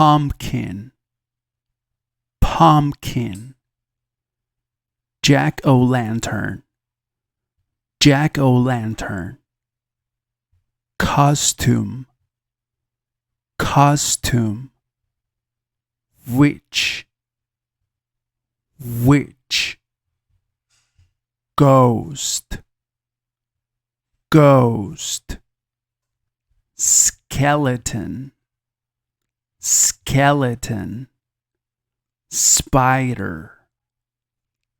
pumpkin, pumpkin. Jack-o'-lantern, jack-o'-lantern. Costume, costume. Witch, witch. Ghost, ghost. Skeleton, skeleton. Spider,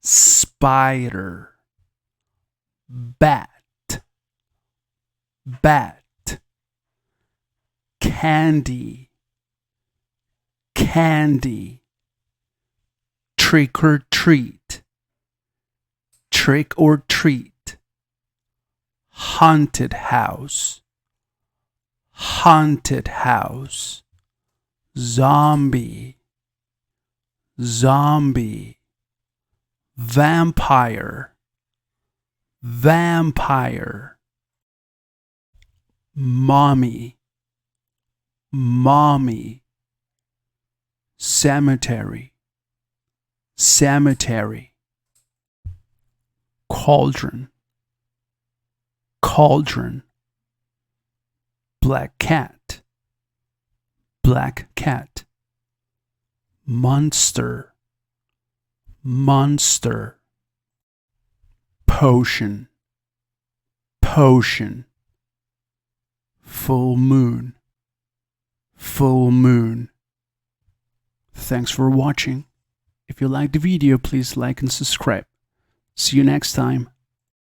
spider. Bat, bat. Candy, candy. Trick or treat, trick or treat. Haunted house, haunted house. Zombie, zombie. Vampire, vampire. Mommy, mommy. Cemetery, cemetery. Cauldron, cauldron. Black cat, black cat. Monster, monster. Potion, potion. Full moon, full moon. Thanks for watching. If you liked the video, please like and subscribe. See you next time.